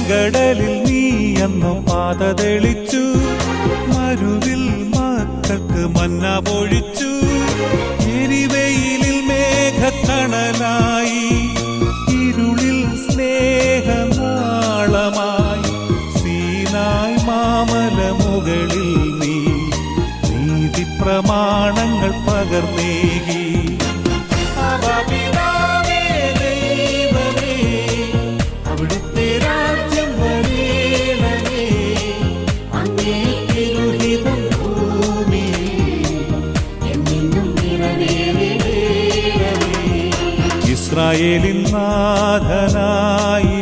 ചെങ്കടലിൽ നീ അന്നു പാത തെളിച്ചു, മരുവിൽ മക്കൾക്ക് മന്ന പൊഴിച്ചു. എരിവെയിലിൽ മേഘത്തണലായി, ഇരുളിൽ സ്നേഹനാളമായി. സീനായ് മാമലമുകളിൽ നീ നീതി പ്രമാണങ്ങൾ പകർന്നേകി. അവിടുത്തെ രാജ്യം വരേണമേ, അങ്ങേ തിരുഹിതം ഭൂമിയിൽ എന്നെന്നും നിറവേറണമേ. ഇസ്രായേലിൻ നാഥനായി